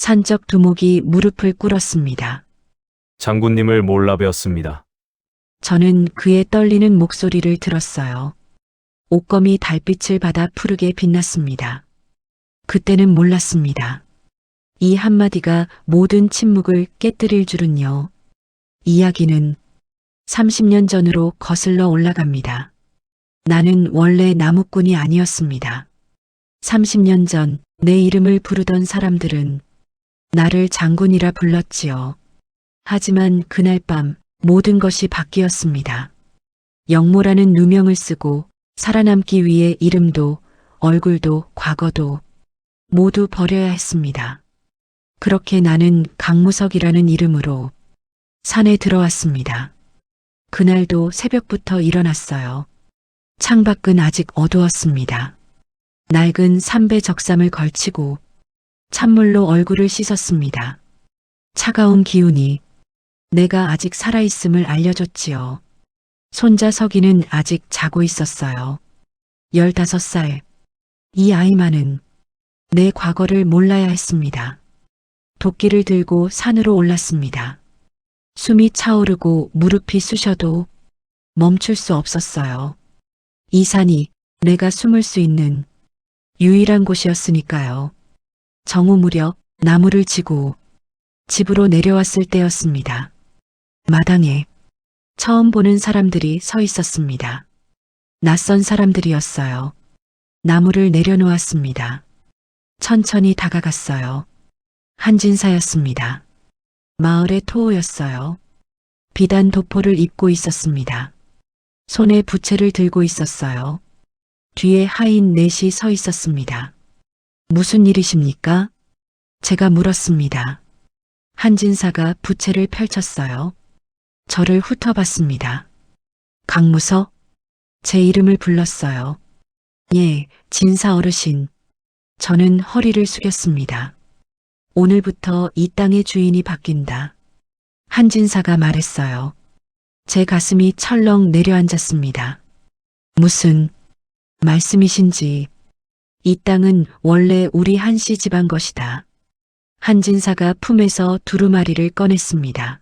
산적 두목이 무릎을 꿇었습니다. 장군님을 몰라 뵈었습니다. 저는 그의 떨리는 목소리를 들었어요. 옷검이 달빛을 받아 푸르게 빛났습니다. 그때는 몰랐습니다. 이 한마디가 모든 침묵을 깨뜨릴 줄은요. 이야기는 30년 전으로 거슬러 올라갑니다. 나는 원래 나무꾼이 아니었습니다. 30년 전 내 이름을 부르던 사람들은 나를 장군이라 불렀지요. 하지만 그날 밤 모든 것이 바뀌었습니다. 영모라는 누명을 쓰고 살아남기 위해 이름도 얼굴도 과거도 모두 버려야 했습니다. 그렇게 나는 강무석이라는 이름으로 산에 들어왔습니다. 그날도 새벽부터 일어났어요. 창밖은 아직 어두웠습니다. 낡은 삼배 적삼을 걸치고 찬물로 얼굴을 씻었습니다. 차가운 기운이 내가 아직 살아있음을 알려줬지요. 손자 석이는 아직 자고 있었어요. 15살. 이 아이만은 내 과거를 몰라야 했습니다. 도끼를 들고 산으로 올랐습니다. 숨이 차오르고 무릎이 쑤셔도 멈출 수 없었어요. 이 산이 내가 숨을 수 있는 유일한 곳이었으니까요. 정오 무렵 나무를 지고 집으로 내려왔을 때였습니다. 마당에 처음 보는 사람들이 서 있었습니다. 낯선 사람들이었어요. 나무를 내려놓았습니다. 천천히 다가갔어요. 한진사였습니다. 마을의 토호였어요. 비단 도포를 입고 있었습니다. 손에 부채를 들고 있었어요. 뒤에 하인 넷이 서 있었습니다. 무슨 일이십니까? 제가 물었습니다. 한진사가 부채를 펼쳤어요. 저를 훑어봤습니다. 강무석? 제 이름을 불렀어요. 예, 진사 어르신. 저는 허리를 숙였습니다. 오늘부터 이 땅의 주인이 바뀐다. 한진사가 말했어요. 제 가슴이 철렁 내려앉았습니다. 무슨 말씀이신지. 이 땅은 원래 우리 한씨 집안 것이다. 한진사가 품에서 두루마리를 꺼냈습니다.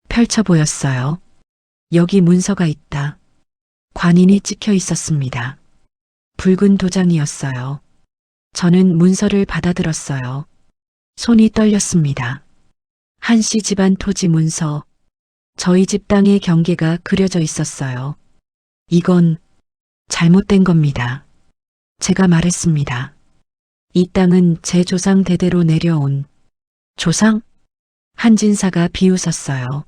펼쳐 보였어요. 여기 문서가 있다. 관인이 찍혀 있었습니다. 붉은 도장이었어요. 저는 문서를 받아들었어요. 손이 떨렸습니다. 한씨 집안 토지 문서. 저희 집 땅의 경계가 그려져 있었어요. 이건 잘못된 겁니다. 제가 말했습니다. 이 땅은 제 조상 대대로 내려온 조상? 한진사가 비웃었어요.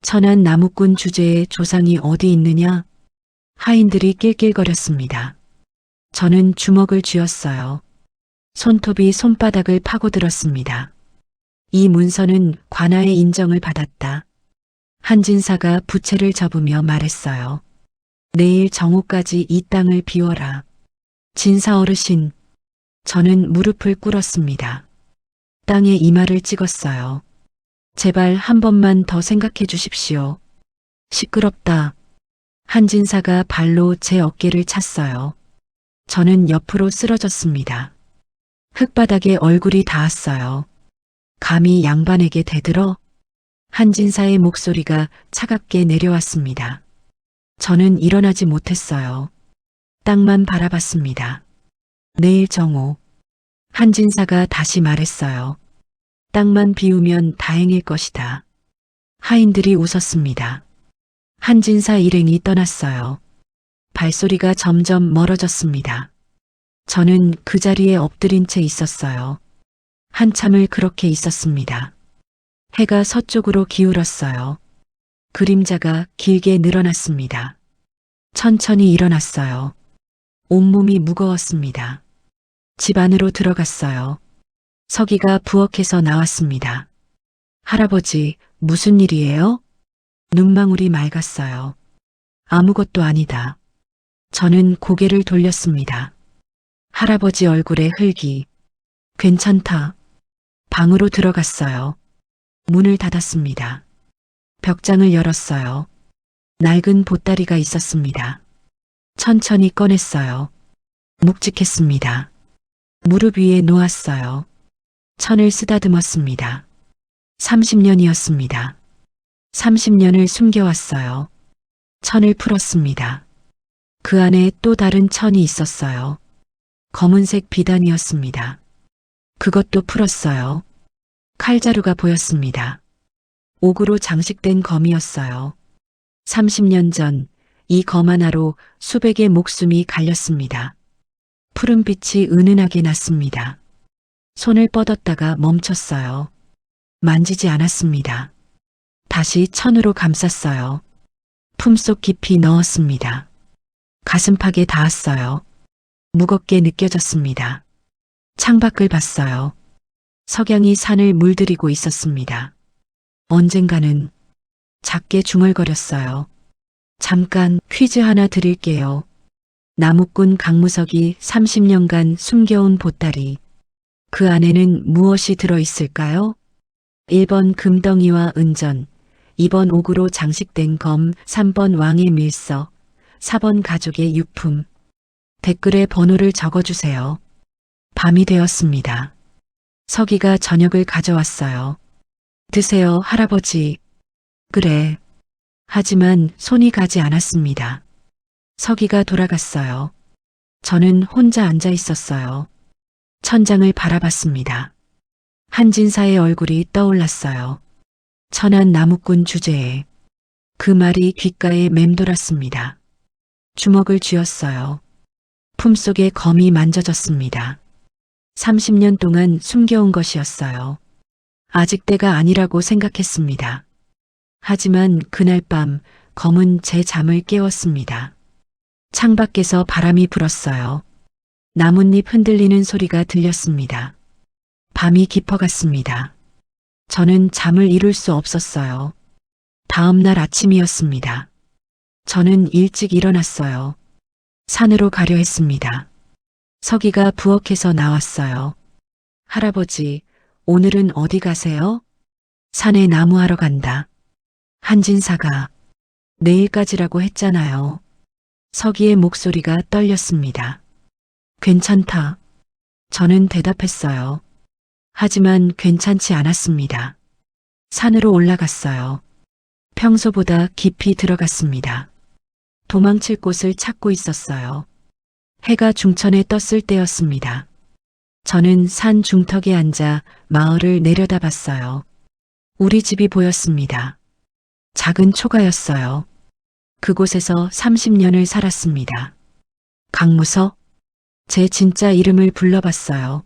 천안 나무꾼 주제에 조상이 어디 있느냐? 하인들이 낄낄거렸습니다. 저는 주먹을 쥐었어요. 손톱이 손바닥을 파고들었습니다. 이 문서는 관아의 인정을 받았다. 한진사가 부채를 접으며 말했어요. 내일 정오까지 이 땅을 비워라. 진사 어르신. 저는 무릎을 꿇었습니다. 땅에 이마를 찍었어요. 제발 한 번만 더 생각해 주십시오. 시끄럽다. 한진사가 발로 제 어깨를 찼어요. 저는 옆으로 쓰러졌습니다. 흙바닥에 얼굴이 닿았어요. 감히 양반에게 대들어? 한진사의 목소리가 차갑게 내려왔습니다. 저는 일어나지 못했어요. 땅만 바라봤습니다. 내일 정오. 한진사가 다시 말했어요. 땅만 비우면 다행일 것이다. 하인들이 웃었습니다. 한진사 일행이 떠났어요. 발소리가 점점 멀어졌습니다. 저는 그 자리에 엎드린 채 있었어요. 한참을 그렇게 있었습니다. 해가 서쪽으로 기울었어요. 그림자가 길게 늘어났습니다. 천천히 일어났어요. 온몸이 무거웠습니다. 집 안으로 들어갔어요. 서기가 부엌에서 나왔습니다. 할아버지, 무슨 일이에요? 눈망울이 맑았어요. 아무것도 아니다. 저는 고개를 돌렸습니다. 할아버지 얼굴에 흙이. 괜찮다. 방으로 들어갔어요. 문을 닫았습니다. 벽장을 열었어요. 낡은 보따리가 있었습니다. 천천히 꺼냈어요. 묵직했습니다. 무릎 위에 놓았어요. 천을 쓰다듬었습니다. 30년이었습니다. 30년을 숨겨왔어요. 천을 풀었습니다. 그 안에 또 다른 천이 있었어요. 검은색 비단이었습니다. 그것도 풀었어요. 칼자루가 보였습니다. 옥으로 장식된 검이었어요. 30년 전 이 검 하나로 수백의 목숨이 갈렸습니다. 푸른빛이 은은하게 났습니다. 손을 뻗었다가 멈췄어요. 만지지 않았습니다. 다시 천으로 감쌌어요. 품속 깊이 넣었습니다. 가슴팍에 닿았어요. 무겁게 느껴졌습니다. 창밖을 봤어요. 석양이 산을 물들이고 있었습니다. 언젠가는 작게 중얼거렸어요. 잠깐 퀴즈 하나 드릴게요. 나무꾼 강무석이 30년간 숨겨온 보따리. 그 안에는 무엇이 들어있을까요? 1번 금덩이와 은전, 2번 옥으로 장식된 검, 3번 왕의 밀서, 4번 가족의 유품. 댓글에 번호를 적어주세요. 밤이 되었습니다. 서기가 저녁을 가져왔어요. 드세요, 할아버지. 그래. 하지만 손이 가지 않았습니다. 서기가 돌아갔어요. 저는 혼자 앉아 있었어요. 천장을 바라봤습니다. 한진사의 얼굴이 떠올랐어요. 천한 나무꾼 주제에. 그 말이 귓가에 맴돌았습니다. 주먹을 쥐었어요. 품속에 검이 만져졌습니다. 30년 동안 숨겨온 것이었어요. 아직 때가 아니라고 생각했습니다. 하지만 그날 밤 검은 제 잠을 깨웠습니다. 창밖에서 바람이 불었어요. 나뭇잎 흔들리는 소리가 들렸습니다. 밤이 깊어갔습니다. 저는 잠을 이룰 수 없었어요. 다음 날 아침이었습니다. 저는 일찍 일어났어요. 산으로 가려 했습니다. 서기가 부엌에서 나왔어요. 할아버지, 오늘은 어디 가세요? 산에 나무하러 간다. 한진사가 내일까지라고 했잖아요. 서기의 목소리가 떨렸습니다. 괜찮다. 저는 대답했어요. 하지만 괜찮지 않았습니다. 산으로 올라갔어요. 평소보다 깊이 들어갔습니다. 도망칠 곳을 찾고 있었어요. 해가 중천에 떴을 때였습니다. 저는 산 중턱에 앉아 마을을 내려다봤어요. 우리 집이 보였습니다. 작은 초가였어요. 그곳에서 30년을 살았습니다. 강무석? 제 진짜 이름을 불러봤어요.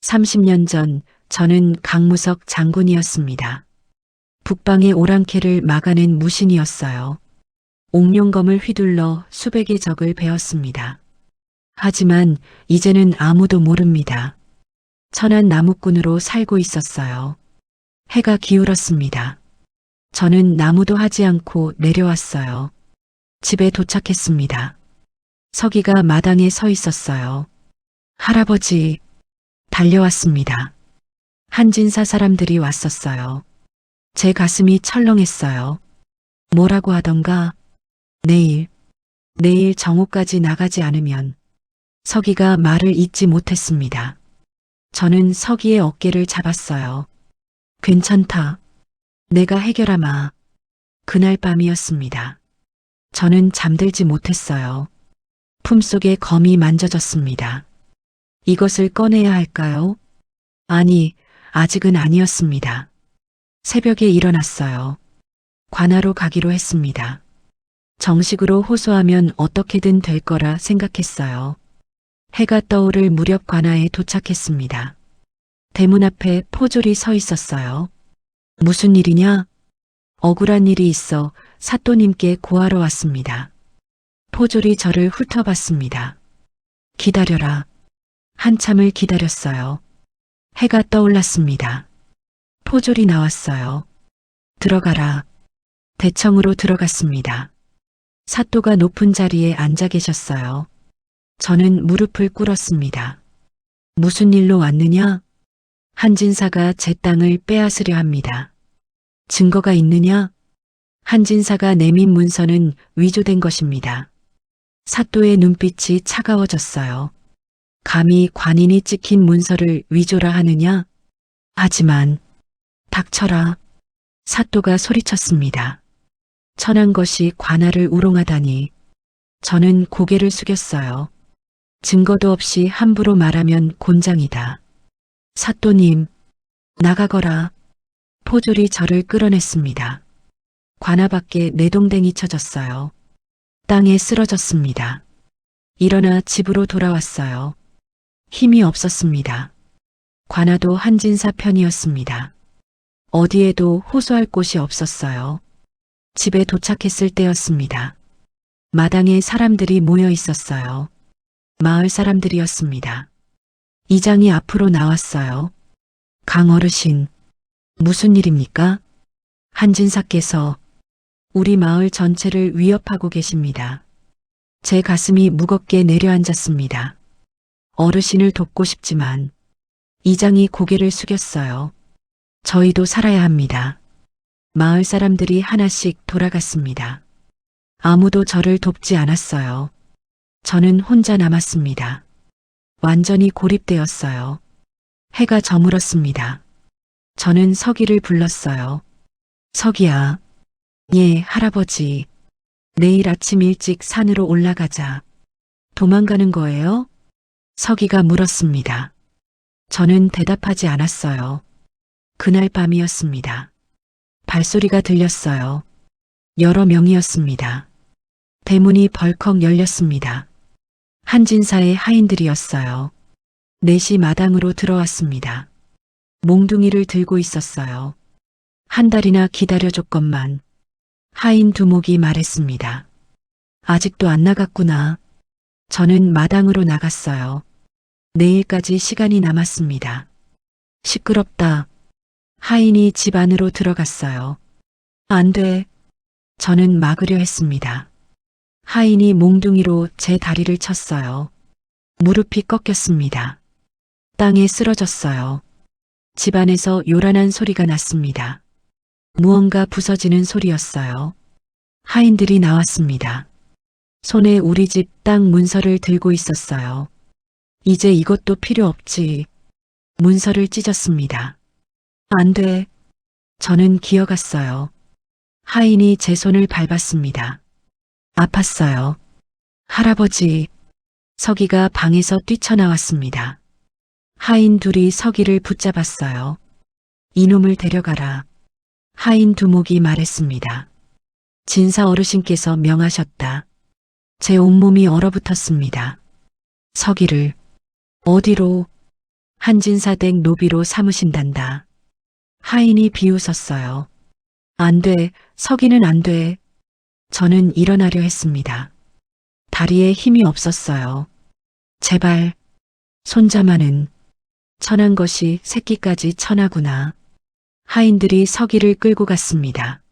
30년 전 저는 강무석 장군이었습니다. 북방의 오랑캐를 막아낸 무신이었어요. 옥룡검을 휘둘러 수백의 적을 베었습니다. 하지만 이제는 아무도 모릅니다. 천한 나무꾼으로 살고 있었어요. 해가 기울었습니다. 저는 나무도 하지 않고 내려왔어요. 집에 도착했습니다. 서기가 마당에 서 있었어요. 할아버지, 달려왔습니다. 한진사 사람들이 왔었어요. 제 가슴이 철렁했어요. 뭐라고 하던가? 내일 정오까지 나가지 않으면. 서기가 말을 잇지 못했습니다. 저는 서기의 어깨를 잡았어요. 괜찮다. 내가 해결하마. 그날 밤이었습니다. 저는 잠들지 못했어요. 품속에 검이 만져졌습니다. 이것을 꺼내야 할까요? 아니, 아직은 아니었습니다. 새벽에 일어났어요. 관하로 가기로 했습니다. 정식으로 호소하면 어떻게든 될 거라 생각했어요. 해가 떠오를 무렵 관하에 도착했습니다. 대문 앞에 포졸이 서 있었어요. 무슨 일이냐? 억울한 일이 있어 사또님께 고하러 왔습니다. 포졸이 저를 훑어봤습니다. 기다려라. 한참을 기다렸어요. 해가 떠올랐습니다. 포졸이 나왔어요. 들어가라. 대청으로 들어갔습니다. 사또가 높은 자리에 앉아 계셨어요. 저는 무릎을 꿇었습니다. 무슨 일로 왔느냐? 한진사가 제 땅을 빼앗으려 합니다. 증거가 있느냐? 한진사가 내민 문서는 위조된 것입니다. 사또의 눈빛이 차가워졌어요. 감히 관인이 찍힌 문서를 위조라 하느냐? 하지만 닥쳐라. 사또가 소리쳤습니다. 천한 것이 관아를 우롱하다니. 저는 고개를 숙였어요. 증거도 없이 함부로 말하면 곤장이다. 사또님, 나가거라. 포졸이 저를 끌어냈습니다. 관아 밖에 내동댕이 쳐졌어요. 땅에 쓰러졌습니다. 일어나 집으로 돌아왔어요. 힘이 없었습니다. 관아도 한진사 편이었습니다. 어디에도 호소할 곳이 없었어요. 집에 도착했을 때였습니다. 마당에 사람들이 모여 있었어요. 마을 사람들이었습니다. 이장이 앞으로 나왔어요. 강 어르신, 무슨 일입니까? 한진사께서 우리 마을 전체를 위협하고 계십니다. 제 가슴이 무겁게 내려앉았습니다. 어르신을 돕고 싶지만 이장이 고개를 숙였어요. 저희도 살아야 합니다. 마을 사람들이 하나씩 돌아갔습니다. 아무도 저를 돕지 않았어요. 저는 혼자 남았습니다. 완전히 고립되었어요. 해가 저물었습니다. 저는 서기를 불렀어요. 서기야. 예, 할아버지. 내일 아침 일찍 산으로 올라가자. 도망가는 거예요? 서기가 물었습니다. 저는 대답하지 않았어요. 그날 밤이었습니다. 발소리가 들렸어요. 여러 명이었습니다. 대문이 벌컥 열렸습니다. 한진사의 하인들이었어요. 넷이 마당으로 들어왔습니다. 몽둥이를 들고 있었어요. 한 달이나 기다려줬건만. 하인 두목이 말했습니다. 아직도 안 나갔구나. 저는 마당으로 나갔어요. 내일까지 시간이 남았습니다. 시끄럽다. 하인이 집 안으로 들어갔어요. 안 돼. 저는 막으려 했습니다. 하인이 몽둥이로 제 다리를 쳤어요. 무릎이 꺾였습니다. 땅에 쓰러졌어요. 집 안에서 요란한 소리가 났습니다. 무언가 부서지는 소리였어요. 하인들이 나왔습니다. 손에 우리 집 땅 문서를 들고 있었어요. 이제 이것도 필요 없지. 문서를 찢었습니다. 안 돼. 저는 기어갔어요. 하인이 제 손을 밟았습니다. 아팠어요. 할아버지. 서기가 방에서 뛰쳐나왔습니다. 하인 둘이 서기를 붙잡았어요. 이놈을 데려가라. 하인 두목이 말했습니다. 진사 어르신께서 명하셨다. 제 온몸이 얼어붙었습니다. 서기를 어디로? 한진사댁 노비로 삼으신단다. 하인이 비웃었어요. 안 돼, 서기는 안 돼. 저는 일어나려 했습니다. 다리에 힘이 없었어요. 제발, 손자마는 천한 것이 새끼까지 천하구나. 하인들이 서기를 끌고 갔습니다.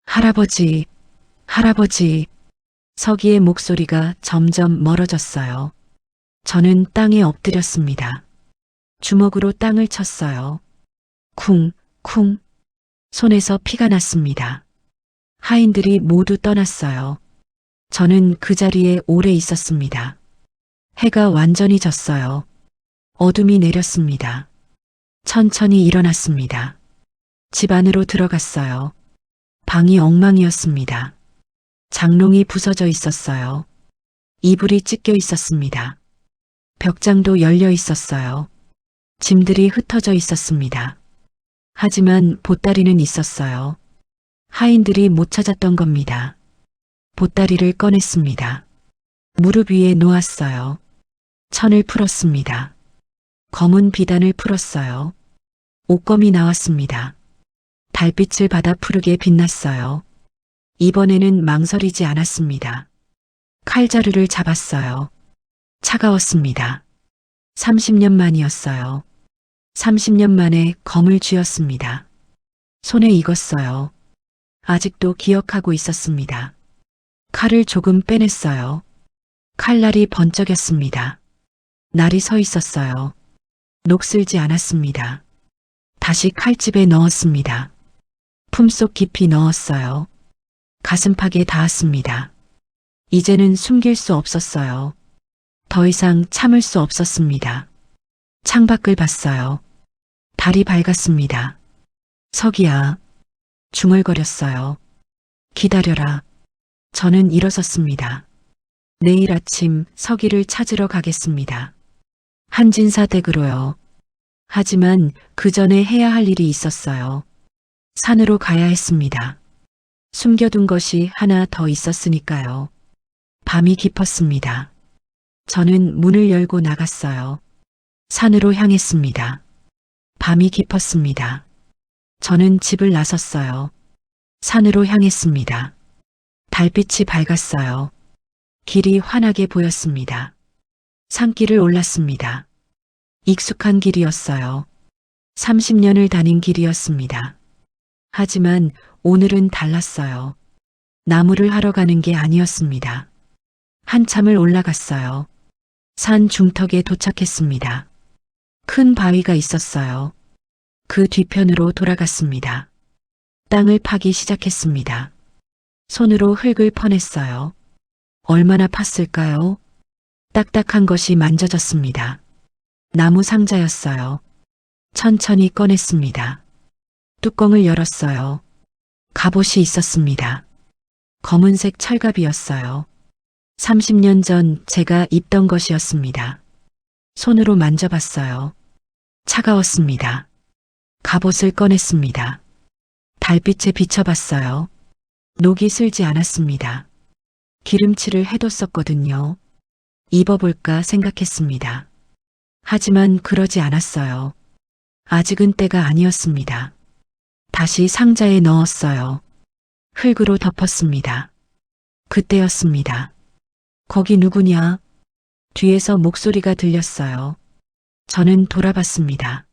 할아버지, 할아버지. 서기의 목소리가 점점 멀어졌어요. 저는 땅에 엎드렸습니다. 주먹으로 땅을 쳤어요. 쿵, 쿵. 손에서 피가 났습니다. 하인들이 모두 떠났어요. 저는 그 자리에 오래 있었습니다. 해가 완전히 졌어요. 어둠이 내렸습니다. 천천히 일어났습니다. 집 안으로 들어갔어요. 방이 엉망이었습니다. 장롱이 부서져 있었어요. 이불이 찢겨 있었습니다. 벽장도 열려 있었어요. 짐들이 흩어져 있었습니다. 하지만 보따리는 있었어요. 하인들이 못 찾았던 겁니다. 보따리를 꺼냈습니다. 무릎 위에 놓았어요. 천을 풀었습니다. 검은 비단을 풀었어요. 옷검이 나왔습니다. 달빛을 받아 푸르게 빛났어요. 이번에는 망설이지 않았습니다. 칼자루를 잡았어요. 차가웠습니다. 30년 만이었어요. 30년 만에 검을 쥐었습니다. 손에 익었어요. 아직도 기억하고 있었습니다. 칼을 조금 빼냈어요. 칼날이 번쩍였습니다. 날이 서 있었어요. 녹슬지 않았습니다. 다시 칼집에 넣었습니다. 품속 깊이 넣었어요. 가슴팍에 닿았습니다. 이제는 숨길 수 없었어요. 더 이상 참을 수 없었습니다. 창밖을 봤어요. 달이 밝았습니다. 서기야. 중얼거렸어요. 기다려라. 저는 일어섰습니다. 내일 아침 서기를 찾으러 가겠습니다. 한진사 댁으로요. 하지만 그 전에 해야 할 일이 있었어요. 산으로 가야 했습니다. 숨겨둔 것이 하나 더 있었으니까요. 밤이 깊었습니다. 저는 문을 열고 나갔어요. 산으로 향했습니다. 밤이 깊었습니다. 저는 집을 나섰어요. 산으로 향했습니다. 달빛이 밝았어요. 길이 환하게 보였습니다. 산길을 올랐습니다. 익숙한 길이었어요. 30년을 다닌 길이었습니다. 하지만 오늘은 달랐어요. 나무를 하러 가는 게 아니었습니다. 한참을 올라갔어요. 산 중턱에 도착했습니다. 큰 바위가 있었어요. 그 뒤편으로 돌아갔습니다. 땅을 파기 시작했습니다. 손으로 흙을 퍼냈어요. 얼마나 팠을까요? 딱딱한 것이 만져졌습니다. 나무 상자였어요. 천천히 꺼냈습니다. 뚜껑을 열었어요. 갑옷이 있었습니다. 검은색 철갑이었어요. 30년 전 제가 입던 것이었습니다. 손으로 만져봤어요. 차가웠습니다. 갑옷을 꺼냈습니다. 달빛에 비춰봤어요. 녹이 슬지 않았습니다. 기름칠을 해뒀었거든요. 입어볼까 생각했습니다. 하지만 그러지 않았어요. 아직은 때가 아니었습니다. 다시 상자에 넣었어요. 흙으로 덮었습니다. 그때였습니다. 거기 누구냐? 뒤에서 목소리가 들렸어요. 저는 돌아봤습니다.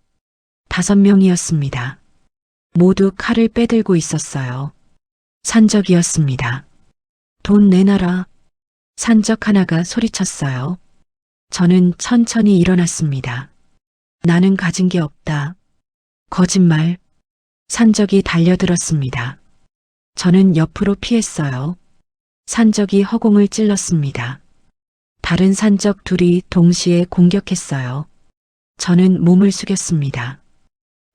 5명이었습니다. 모두 칼을 빼들고 있었어요. 산적이었습니다. 돈 내놔라. 산적 하나가 소리쳤어요. 저는 천천히 일어났습니다. 나는 가진 게 없다. 거짓말. 산적이 달려들었습니다. 저는 옆으로 피했어요. 산적이 허공을 찔렀습니다. 다른 산적 둘이 동시에 공격했어요. 저는 몸을 숙였습니다.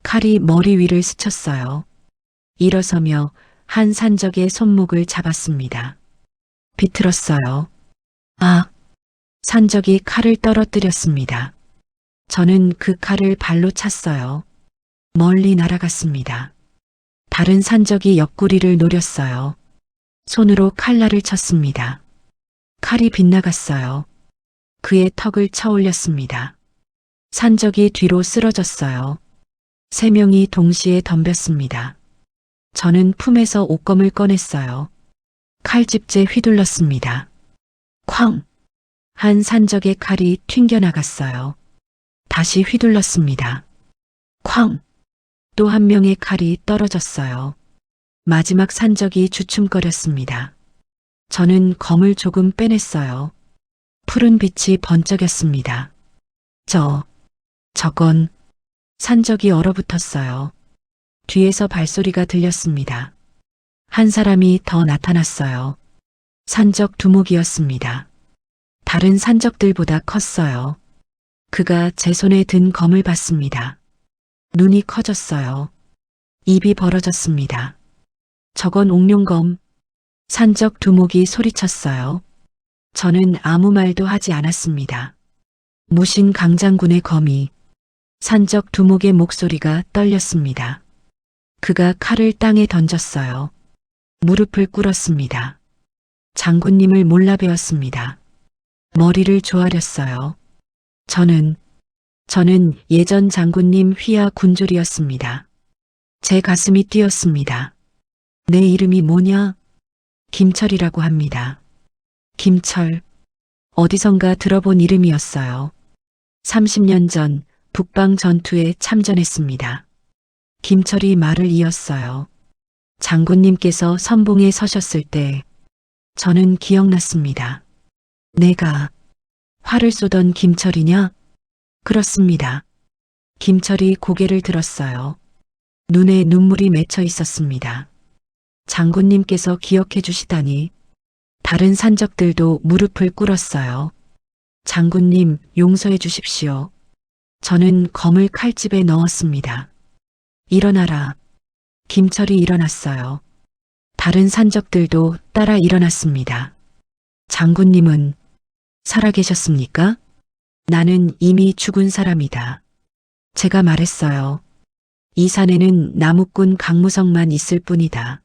칼이 머리 위를 스쳤어요. 일어서며 한 산적의 손목을 잡았습니다. 비틀었어요. 아! 산적이 칼을 떨어뜨렸습니다. 저는 그 칼을 발로 찼어요. 멀리 날아갔습니다. 다른 산적이 옆구리를 노렸어요. 손으로 칼날을 쳤습니다. 칼이 빗나갔어요. 그의 턱을 쳐올렸습니다. 산적이 뒤로 쓰러졌어요. 3명이 동시에 덤볐습니다. 저는 품에서 옷검을 꺼냈어요. 칼집제 휘둘렀습니다. 쾅! 한 산적의 칼이 튕겨나갔어요. 다시 휘둘렀습니다. 쾅! 또 한 명의 칼이 떨어졌어요. 마지막 산적이 주춤거렸습니다. 저는 검을 조금 빼냈어요. 푸른 빛이 번쩍였습니다. 저건 산적이 얼어붙었어요. 뒤에서 발소리가 들렸습니다. 한 사람이 더 나타났어요. 산적 두목이었습니다. 다른 산적들보다 컸어요. 그가 제 손에 든 검을 봤습니다. 눈이 커졌어요. 입이 벌어졌습니다. 저건 옥룡검. 산적 두목이 소리쳤어요. 저는 아무 말도 하지 않았습니다. 무신 강장군의 검이. 산적 두목의 목소리가 떨렸습니다. 그가 칼을 땅에 던졌어요. 무릎을 꿇었습니다. 장군님을 몰라 배웠습니다. 머리를 조아렸어요. 저는 예전 장군님 휘하 군졸이었습니다. 제 가슴이 뛰었습니다. 내 이름이 뭐냐? 김철이라고 합니다. 김철. 어디선가 들어본 이름이었어요. 30년 전 북방 전투에 참전했습니다. 김철이 말을 이었어요. 장군님께서 선봉에 서셨을 때 저는 기억났습니다. 내가 활을 쏘던 김철이냐? 그렇습니다. 김철이 고개를 들었어요. 눈에 눈물이 맺혀 있었습니다. 장군님께서 기억해 주시다니. 다른 산적들도 무릎을 꿇었어요. 장군님, 용서해 주십시오. 저는 검을 칼집에 넣었습니다. 일어나라. 김철이 일어났어요. 다른 산적들도 따라 일어났습니다. 장군님은 살아계셨습니까? 나는 이미 죽은 사람이다. 제가 말했어요. 이 산에는 나무꾼 강무성만 있을 뿐이다.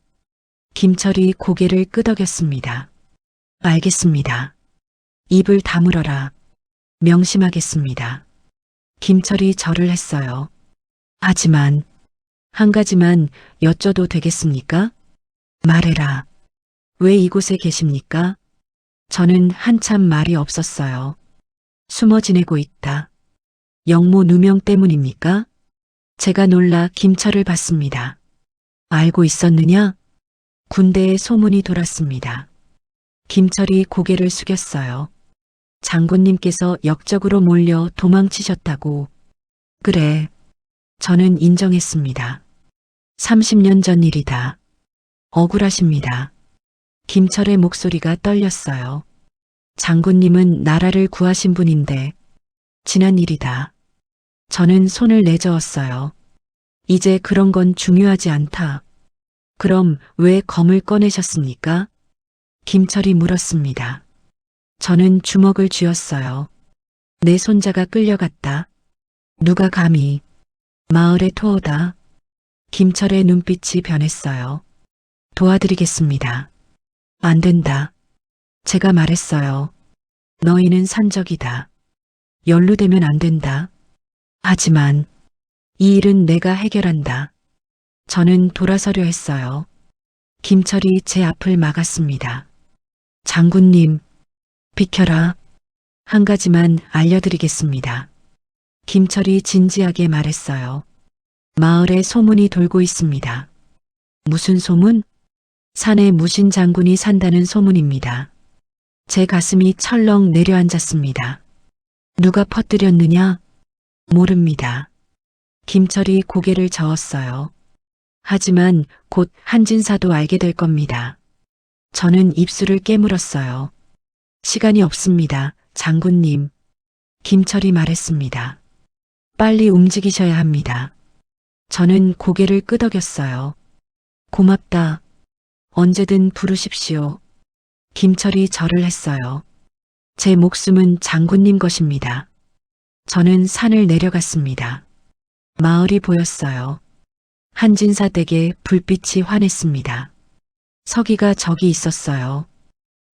김철이 고개를 끄덕였습니다. 알겠습니다. 입을 다물어라. 명심하겠습니다. 김철이 절을 했어요. 하지만 한 가지만 여쭤도 되겠습니까? 말해라. 왜 이곳에 계십니까? 저는 한참 말이 없었어요. 숨어 지내고 있다. 영모 누명 때문입니까? 제가 놀라 김철을 봤습니다. 알고 있었느냐? 군대에 소문이 돌았습니다. 김철이 고개를 숙였어요. 장군님께서 역적으로 몰려 도망치셨다고. 그래. 저는 인정했습니다. 30년 전 일이다. 억울하십니다. 김철의 목소리가 떨렸어요. 장군님은 나라를 구하신 분인데 지난 일이다. 저는 손을 내저었어요. 이제 그런 건 중요하지 않다. 그럼 왜 검을 꺼내셨습니까? 김철이 물었습니다. 저는 주먹을 쥐었어요. 내 손자가 끌려갔다. 누가 감히. 마을의 토어다. 김철의 눈빛이 변했어요. 도와드리겠습니다. 안 된다. 제가 말했어요. 너희는 산적이다. 연루되면 안 된다. 하지만 이 일은 내가 해결한다. 저는 돌아서려 했어요. 김철이 제 앞을 막았습니다. 장군님, 비켜라. 한 가지만 알려드리겠습니다. 김철이 진지하게 말했어요. 마을에 소문이 돌고 있습니다. 무슨 소문? 산에 무신 장군이 산다는 소문입니다. 제 가슴이 철렁 내려앉았습니다. 누가 퍼뜨렸느냐? 모릅니다. 김철이 고개를 저었어요. 하지만 곧 한진사도 알게 될 겁니다. 저는 입술을 깨물었어요. 시간이 없습니다, 장군님. 김철이 말했습니다. 빨리 움직이셔야 합니다. 저는 고개를 끄덕였어요. 고맙다. 언제든 부르십시오. 김철이 절을 했어요. 제 목숨은 장군님 것입니다. 저는 산을 내려갔습니다. 마을이 보였어요. 한진사 댁에 불빛이 환했습니다. 서기가 저기 있었어요.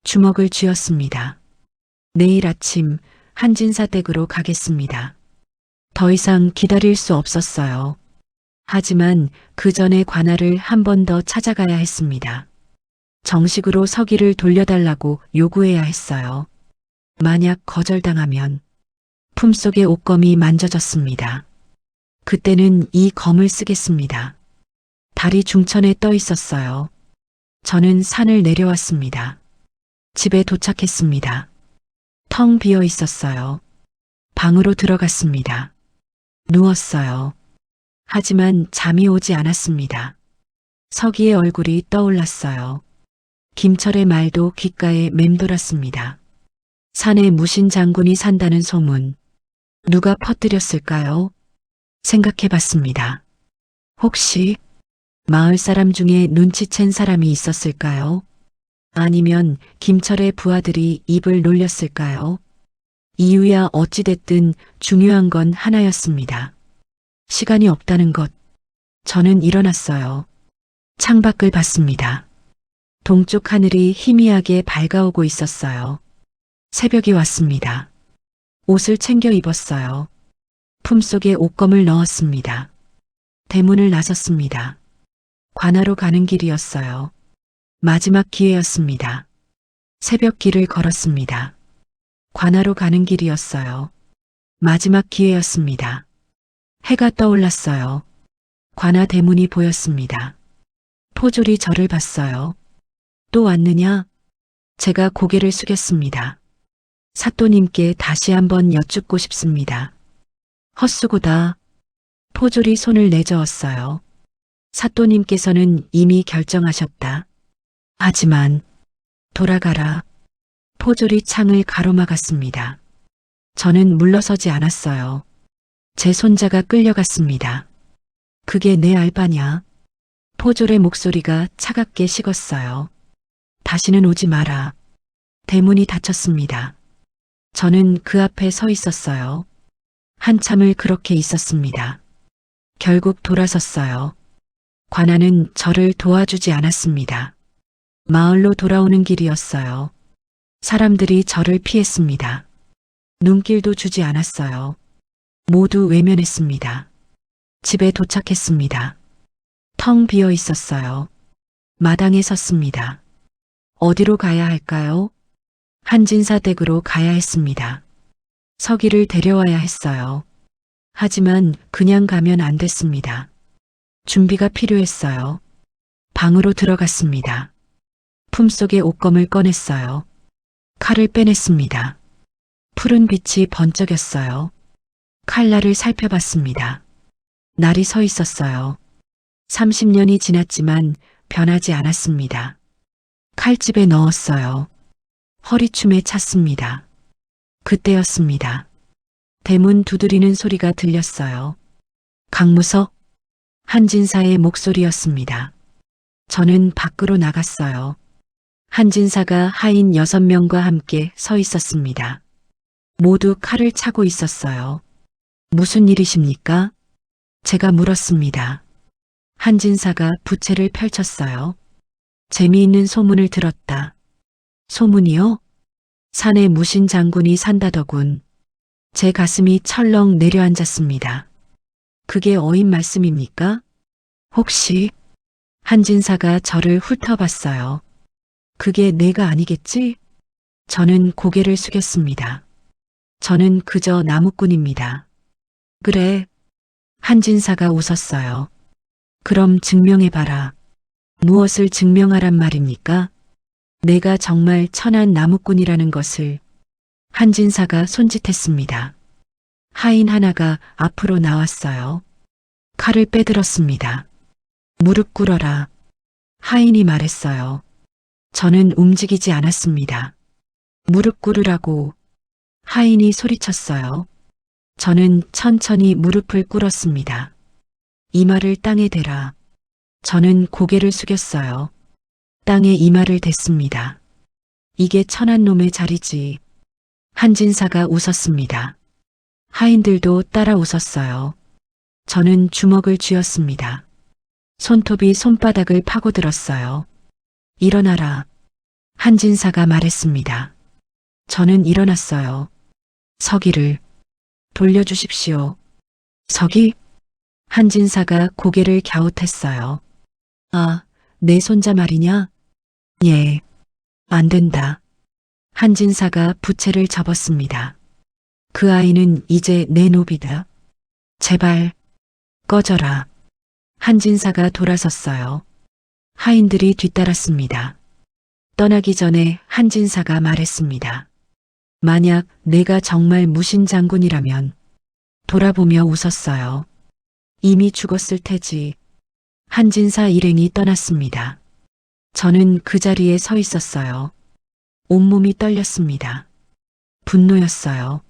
주먹을 쥐었습니다. 내일 아침 한진사 댁으로 가겠습니다. 더 이상 기다릴 수 없었어요. 하지만 그 전에 관할을 한 번 더 찾아가야 했습니다. 정식으로 서기를 돌려달라고 요구해야 했어요. 만약 거절당하면 품속의 옷검이 만져졌습니다. 그때는 이 검을 쓰겠습니다. 달이 중천에 떠 있었어요. 저는 산을 내려왔습니다. 집에 도착했습니다. 텅 비어 있었어요. 방으로 들어갔습니다. 누웠어요. 하지만 잠이 오지 않았습니다. 서기의 얼굴이 떠올랐어요. 김철의 말도 귓가에 맴돌았습니다. 산에 무신 장군이 산다는 소문. 누가 퍼뜨렸을까요? 생각해 봤습니다. 혹시 마을 사람 중에 눈치챈 사람이 있었을까요? 아니면 김철의 부하들이 입을 놀렸을까요? 이유야 어찌됐든 중요한 건 하나였습니다. 시간이 없다는 것. 저는 일어났어요. 창밖을 봤습니다. 동쪽 하늘이 희미하게 밝아오고 있었어요. 새벽이 왔습니다. 옷을 챙겨 입었어요. 품속에 옷검을 넣었습니다. 대문을 나섰습니다. 관하로 가는 길이었어요. 마지막 기회였습니다. 새벽 길을 걸었습니다. 관하로 가는 길이었어요. 마지막 기회였습니다. 해가 떠올랐어요. 관하 대문이 보였습니다. 포졸이 저를 봤어요. 또 왔느냐? 제가 고개를 숙였습니다. 사또님께 다시 한번 여쭙고 싶습니다. 헛수고다. 포졸이 손을 내저었어요. 사또님께서는 이미 결정하셨다. 하지만 돌아가라. 포졸이 창을 가로막았습니다. 저는 물러서지 않았어요. 제 손자가 끌려갔습니다. 그게 내 알바냐? 포졸의 목소리가 차갑게 식었어요. 다시는 오지 마라. 대문이 닫혔습니다. 저는 그 앞에 서 있었어요. 한참을 그렇게 있었습니다. 결국 돌아섰어요. 관아는 저를 도와주지 않았습니다. 마을로 돌아오는 길이었어요. 사람들이 저를 피했습니다. 눈길도 주지 않았어요. 모두 외면했습니다. 집에 도착했습니다. 텅 비어 있었어요. 마당에 섰습니다. 어디로 가야 할까요? 한진사 댁으로 가야 했습니다. 서기를 데려와야 했어요. 하지만 그냥 가면 안 됐습니다. 준비가 필요했어요. 방으로 들어갔습니다. 품속에 옷검을 꺼냈어요. 칼을 빼냈습니다. 푸른 빛이 번쩍였어요. 칼날을 살펴봤습니다. 날이 서 있었어요. 30년이 지났지만 변하지 않았습니다. 칼집에 넣었어요. 허리춤에 찼습니다. 그때였습니다. 대문 두드리는 소리가 들렸어요. 강무석, 한진사의 목소리였습니다. 저는 밖으로 나갔어요. 한진사가 하인 6명과 함께 서 있었습니다. 모두 칼을 차고 있었어요. 무슨 일이십니까? 제가 물었습니다. 한진사가 부채를 펼쳤어요. 재미있는 소문을 들었다. 소문이요? 산에 무신 장군이 산다더군. 제 가슴이 철렁 내려앉았습니다. 그게 어인 말씀입니까? 혹시? 한진사가 저를 훑어봤어요. 그게 내가 아니겠지? 저는 고개를 숙였습니다. 저는 그저 나무꾼입니다. 그래. 한진사가 웃었어요. 그럼 증명해봐라. 무엇을 증명하란 말입니까? 내가 정말 천한 나무꾼이라는 것을. 한진사가 손짓했습니다. 하인 하나가 앞으로 나왔어요. 칼을 빼들었습니다. 무릎 꿇어라. 하인이 말했어요. 저는 움직이지 않았습니다. 무릎 꿇으라고. 하인이 소리쳤어요. 저는 천천히 무릎을 꿇었습니다. 이마를 땅에 대라. 저는 고개를 숙였어요. 땅에 이마를 댔습니다. 이게 천한 놈의 자리지. 한진사가 웃었습니다. 하인들도 따라 웃었어요. 저는 주먹을 쥐었습니다. 손톱이 손바닥을 파고들었어요. 일어나라. 한진사가 말했습니다. 저는 일어났어요. 서기를 돌려주십시오. 서기? 한진사가 고개를 갸웃했어요. 아, 내 손자 말이냐? 예. 안 된다. 한진사가 부채를 접었습니다. 그 아이는 이제 내 노비다. 제발 꺼져라. 한진사가 돌아섰어요. 하인들이 뒤따랐습니다. 떠나기 전에 한진사가 말했습니다. 만약 내가 정말 무신 장군이라면. 돌아보며 웃었어요. 이미 죽었을 테지. 한진사 일행이 떠났습니다. 저는 그 자리에 서 있었어요. 온몸이 떨렸습니다. 분노였어요.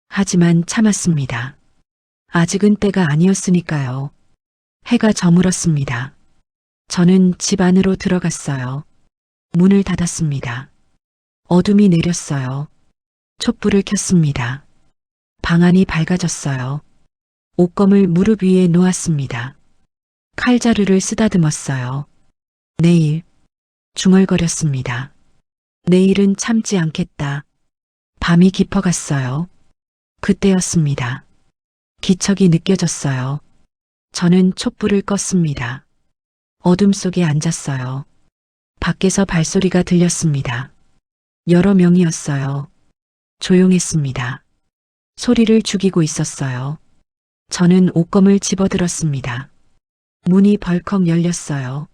하지만 참았습니다. 아직은 때가 아니었으니까요. 해가 저물었습니다. 저는 집 안으로 들어갔어요. 문을 닫았습니다. 어둠이 내렸어요. 촛불을 켰습니다. 방 안이 밝아졌어요. 옷검을 무릎 위에 놓았습니다. 칼자루를 쓰다듬었어요. 내일, 중얼거렸습니다. 내일은 참지 않겠다. 밤이 깊어갔어요. 그때였습니다. 기척이 느껴졌어요. 저는 촛불을 껐습니다. 어둠 속에 앉았어요. 밖에서 발소리가 들렸습니다. 여러 명이었어요. 조용했습니다. 소리를 죽이고 있었어요. 저는 옷검을 집어들었습니다. 문이 벌컥 열렸어요.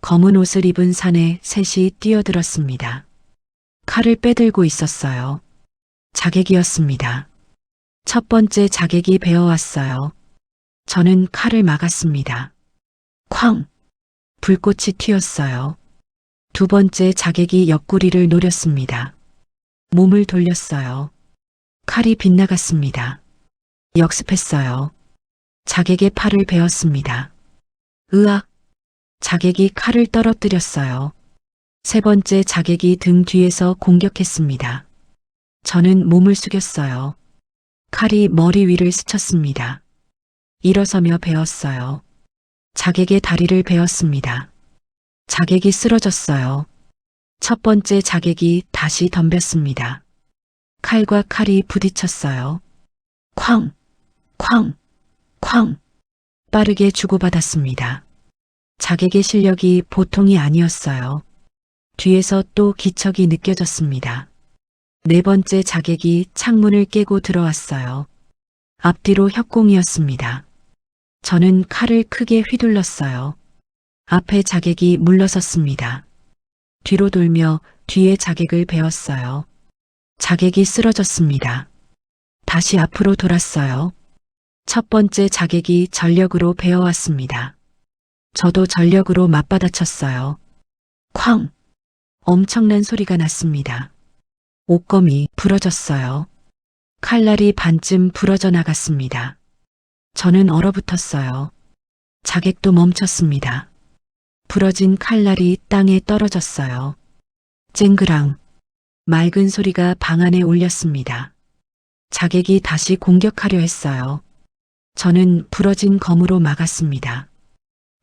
검은 옷을 입은 사내 셋이 뛰어들었습니다. 칼을 빼들고 있었어요. 자객이었습니다. 첫 번째 자객이 베어왔어요. 저는 칼을 막았습니다. 쾅! 불꽃이 튀었어요. 두 번째 자객이 옆구리를 노렸습니다. 몸을 돌렸어요. 칼이 빗나갔습니다. 역습했어요. 자객의 팔을 베었습니다. 으악! 자객이 칼을 떨어뜨렸어요. 세 번째 자객이 등 뒤에서 공격했습니다. 저는 몸을 숙였어요. 칼이 머리 위를 스쳤습니다. 일어서며 베었어요. 자객의 다리를 베었습니다. 자객이 쓰러졌어요. 첫 번째 자객이 다시 덤볐습니다. 칼과 칼이 부딪혔어요. 쾅! 쾅! 쾅! 빠르게 주고받았습니다. 자객의 실력이 보통이 아니었어요. 뒤에서 또 기척이 느껴졌습니다. 네 번째 자객이 창문을 깨고 들어왔어요. 앞뒤로 협공이었습니다. 저는 칼을 크게 휘둘렀어요. 앞에 자객이 물러섰습니다. 뒤로 돌며 뒤에 자객을 베었어요. 자객이 쓰러졌습니다. 다시 앞으로 돌았어요. 첫 번째 자객이 전력으로 베어왔습니다. 저도 전력으로 맞받아쳤어요. 쾅! 엄청난 소리가 났습니다. 옷검이 부러졌어요. 칼날이 반쯤 부러져 나갔습니다. 저는 얼어붙었어요. 자객도 멈췄습니다. 부러진 칼날이 땅에 떨어졌어요. 쨍그랑 맑은 소리가 방 안에 울렸습니다. 자객이 다시 공격하려 했어요. 저는 부러진 검으로 막았습니다.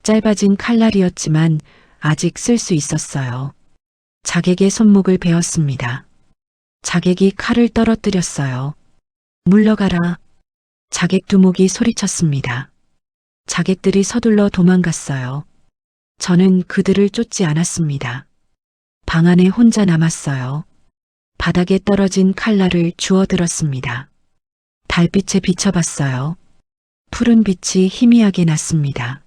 짧아진 칼날이었지만 아직 쓸 수 있었어요. 자객의 손목을 베었습니다. 자객이 칼을 떨어뜨렸어요. 물러가라. 자객 두목이 소리쳤습니다. 자객들이 서둘러 도망갔어요. 저는 그들을 쫓지 않았습니다. 방 안에 혼자 남았어요. 바닥에 떨어진 칼날을 주워들었습니다. 달빛에 비춰봤어요. 푸른 빛이 희미하게 났습니다.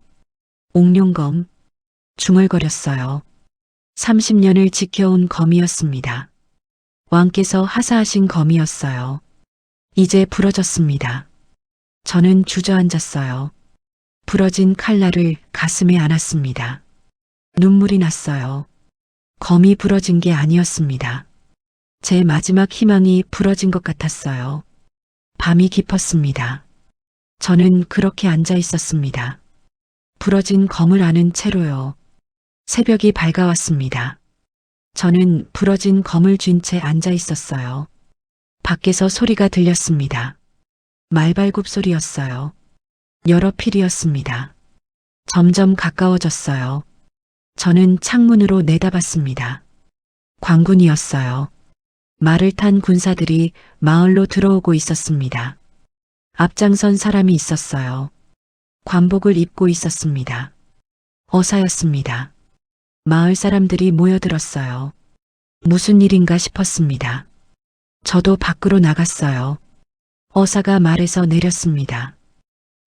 옥룡검, 중얼거렸어요. 30년을 지켜온 검이었습니다. 왕께서 하사하신 검이었어요. 이제 부러졌습니다. 저는 주저앉았어요. 부러진 칼날을 가슴에 안았습니다. 눈물이 났어요. 검이 부러진 게 아니었습니다. 제 마지막 희망이 부러진 것 같았어요. 밤이 깊었습니다. 저는 그렇게 앉아 있었습니다. 부러진 검을 안은 채로요. 새벽이 밝아왔습니다. 저는 부러진 검을 쥔 채 앉아 있었어요. 밖에서 소리가 들렸습니다. 말발굽 소리였어요. 여러 필이었습니다. 점점 가까워졌어요. 저는 창문으로 내다봤습니다. 광군이었어요. 말을 탄 군사들이 마을로 들어오고 있었습니다. 앞장선 사람이 있었어요. 관복을 입고 있었습니다. 어사였습니다. 마을 사람들이 모여들었어요. 무슨 일인가 싶었습니다. 저도 밖으로 나갔어요. 어사가 말에서 내렸습니다.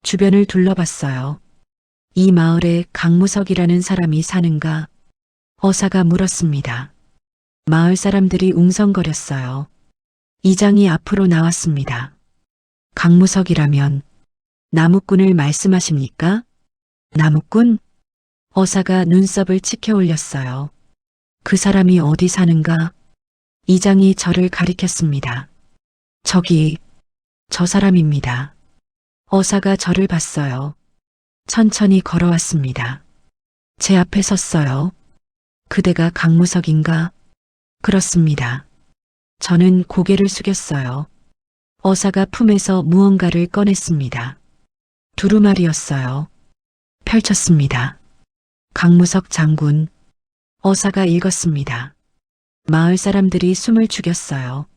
주변을 둘러봤어요. 이 마을에 강무석이라는 사람이 사는가? 어사가 물었습니다. 마을 사람들이 웅성거렸어요. 이장이 앞으로 나왔습니다. 강무석이라면 나무꾼을 말씀하십니까? 나무꾼? 어사가 눈썹을 치켜 올렸어요. 그 사람이 어디 사는가? 이장이 저를 가리켰습니다. 저기, 저 사람입니다. 어사가 저를 봤어요. 천천히 걸어왔습니다. 제 앞에 섰어요. 그대가 강무석인가? 그렇습니다. 저는 고개를 숙였어요. 어사가 품에서 무언가를 꺼냈습니다. 두루마리였어요. 펼쳤습니다. 강무석 장군. 어사가 읽었습니다. 마을 사람들이 숨을 죽였어요.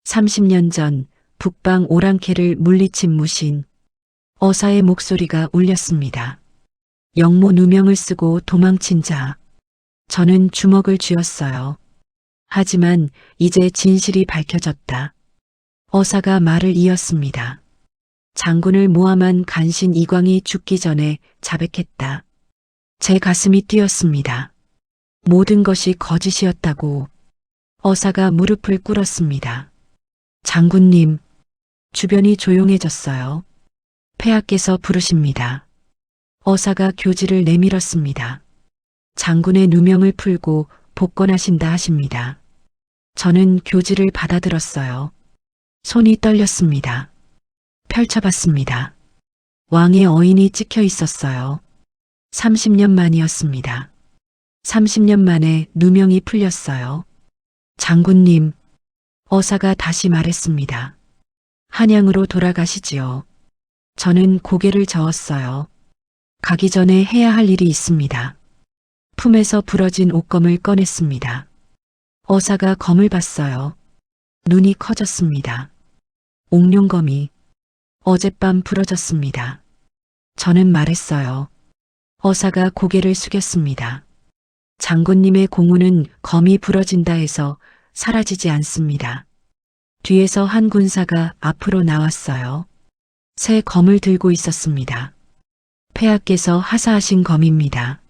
30년 전 북방 오랑캐를 물리친 무신. 어사의 목소리가 울렸습니다. 영모 누명을 쓰고 도망친 자. 저는 주먹을 쥐었어요. 하지만 이제 진실이 밝혀졌다. 어사가 말을 이었습니다. 장군을 모함한 간신 이광이 죽기 전에 자백했다. 제 가슴이 뛰었습니다. 모든 것이 거짓이었다고. 어사가 무릎을 꿇었습니다. 장군님, 주변이 조용해졌어요. 폐하께서 부르십니다. 어사가 교지를 내밀었습니다. 장군의 누명을 풀고 복권하신다 하십니다. 저는 교지를 받아들었어요. 손이 떨렸습니다. 펼쳐봤습니다. 왕의 어인이 찍혀 있었어요. 30년 만이었습니다. 30년 만에 누명이 풀렸어요. 장군님, 어사가 다시 말했습니다. 한양으로 돌아가시지요. 저는 고개를 저었어요. 가기 전에 해야 할 일이 있습니다. 품에서 부러진 옷검을 꺼냈습니다. 어사가 검을 봤어요. 눈이 커졌습니다. 옥룡검이 어젯밤 부러졌습니다. 저는 말했어요. 어사가 고개를 숙였습니다. 장군님의 공우는 검이 부러진다 해서 사라지지 않습니다. 뒤에서 한 군사가 앞으로 나왔어요. 새 검을 들고 있었습니다. 폐하께서 하사하신 검입니다.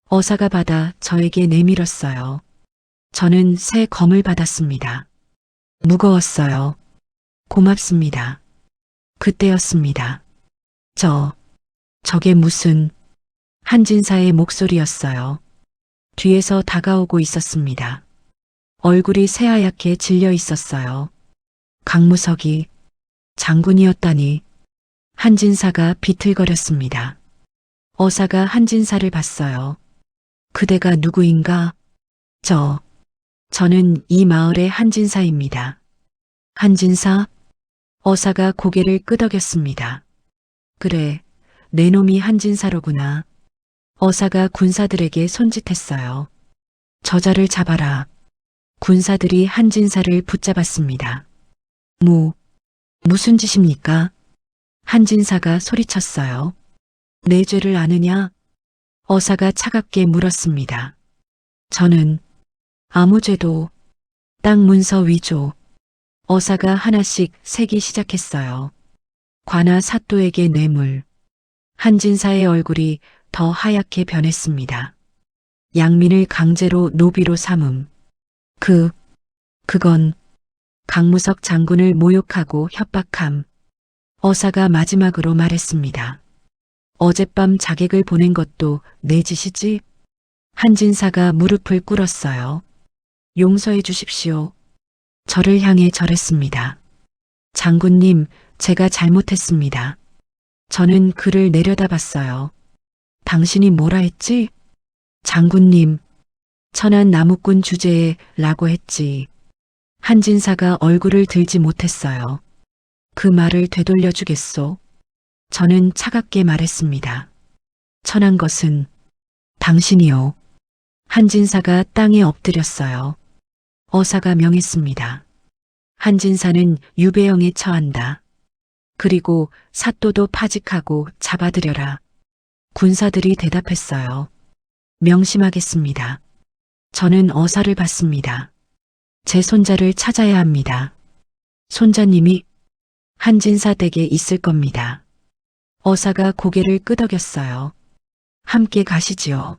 어사가 받아 저에게 내밀었어요. 저는 새 검을 받았습니다. 무거웠어요. 고맙습니다. 그때였습니다. 저게 무슨 한진사의 목소리였어요. 뒤에서 다가오고 있었습니다. 얼굴이 새하얗게 질려 있었어요. 강무석이 장군이었다니. 한진사가 비틀거렸습니다. 어사가 한진사를 봤어요. 그대가 누구인가? 저는 이 마을의 한진사입니다. 한진사? 어사가 고개를 끄덕였습니다. 그래, 내 놈이 한진사로구나. 어사가 군사들에게 손짓했어요. 저자를 잡아라. 군사들이 한진사를 붙잡았습니다. 무슨 짓입니까? 한진사가 소리쳤어요. 내 죄를 아느냐? 어사가 차갑게 물었습니다. 저는 아무 죄도. 땅 문서 위조. 어사가 하나씩 세기 시작했어요. 관아 사또에게 뇌물. 한진사의 얼굴이 더 하얗게 변했습니다. 양민을 강제로 노비로 삼음. 그건 강무석 장군을 모욕하고 협박함. 어사가 마지막으로 말했습니다. 어젯밤 자객을 보낸 것도 내 짓이지? 한진사가 무릎을 꿇었어요. 용서해 주십시오. 저를 향해 절했습니다. 장군님, 제가 잘못했습니다. 저는 그를 내려다봤어요. 당신이 뭐라 했지? 장군님, 천안 나무꾼 주제에 라고 했지. 한진사가 얼굴을 들지 못했어요. 그 말을 되돌려 주겠소. 저는 차갑게 말했습니다. 천한 것은 당신이요. 한진사가 땅에 엎드렸어요. 어사가 명했습니다. 한진사는 유배형에 처한다. 그리고 사또도 파직하고 잡아들여라. 군사들이 대답했어요. 명심하겠습니다. 저는 어사를 받습니다. 제 손자를 찾아야 합니다. 손자님이 한진사 댁에 있을 겁니다. 어사가 고개를 끄덕였어요. 함께 가시지요.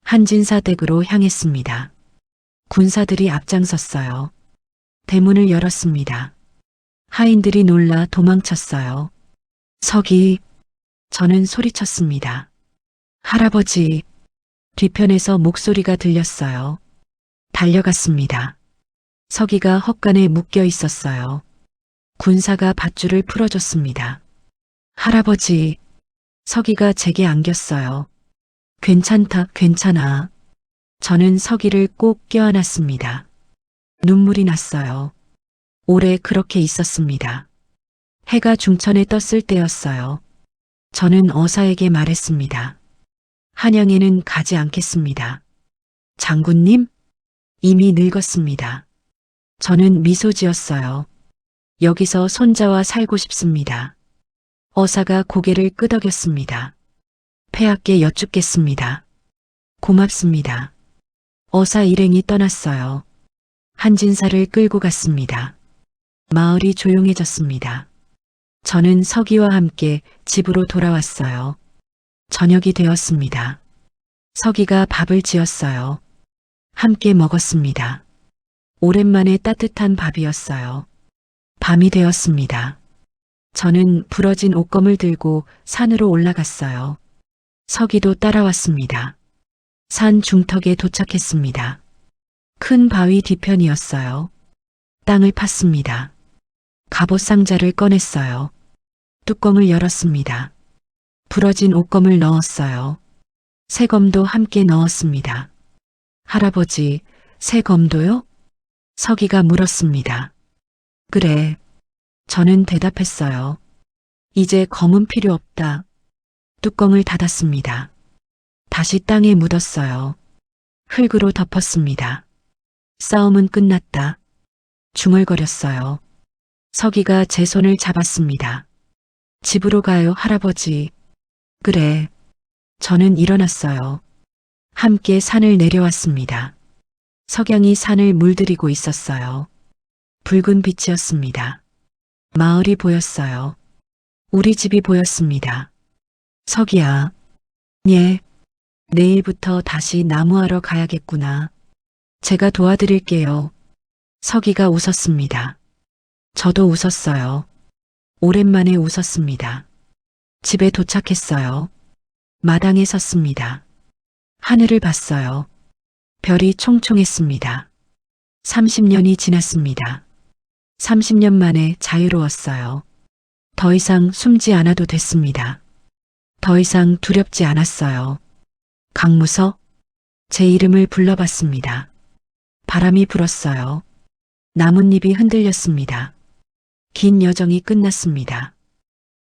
한진사 댁으로 향했습니다. 군사들이 앞장섰어요. 대문을 열었습니다. 하인들이 놀라 도망쳤어요. 저는 소리쳤습니다. 할아버지. 뒤편에서 목소리가 들렸어요. 달려갔습니다. 서기가 헛간에 묶여 있었어요. 군사가 밧줄을 풀어줬습니다. 할아버지. 서기가 제게 안겼어요. 괜찮아. 저는 서기를 꼭 껴안았습니다. 눈물이 났어요. 오래 그렇게 있었습니다. 해가 중천에 떴을 때였어요. 저는 어사에게 말했습니다. 한양에는 가지 않겠습니다. 장군님? 이미 늙었습니다. 저는 미소 지었어요. 여기서 손자와 살고 싶습니다. 어사가 고개를 끄덕였습니다. 폐하께 여쭙겠습니다. 고맙습니다. 어사 일행이 떠났어요. 한진사를 끌고 갔습니다. 마을이 조용해졌습니다. 저는 서기와 함께 집으로 돌아왔어요. 저녁이 되었습니다. 서기가 밥을 지었어요. 함께 먹었습니다. 오랜만에 따뜻한 밥이었어요. 밤이 되었습니다. 저는 부러진 옷검을 들고 산으로 올라갔어요. 서기도 따라왔습니다. 산 중턱에 도착했습니다. 큰 바위 뒤편이었어요. 땅을 팠습니다. 갑옷 상자를 꺼냈어요. 뚜껑을 열었습니다. 부러진 옷검을 넣었어요. 새 검도 함께 넣었습니다. 할아버지, 새 검도요? 서기가 물었습니다. 그래. 저는 대답했어요. 이제 검은 필요 없다. 뚜껑을 닫았습니다. 다시 땅에 묻었어요. 흙으로 덮었습니다. 싸움은 끝났다. 중얼거렸어요. 서기가 제 손을 잡았습니다. 집으로 가요, 할아버지. 그래. 저는 일어났어요. 함께 산을 내려왔습니다. 석양이 산을 물들이고 있었어요. 붉은 빛이었습니다. 마을이 보였어요. 우리 집이 보였습니다. 서기야. 예. 내일부터 다시 나무하러 가야겠구나. 제가 도와드릴게요. 서기가 웃었습니다. 저도 웃었어요. 오랜만에 웃었습니다. 집에 도착했어요. 마당에 섰습니다. 하늘을 봤어요. 별이 총총했습니다. 30년이 지났습니다. 30년 만에 자유로웠어요. 더 이상 숨지 않아도 됐습니다. 더 이상 두렵지 않았어요. 강무서? 제 이름을 불러봤습니다. 바람이 불었어요. 나뭇잎이 흔들렸습니다. 긴 여정이 끝났습니다.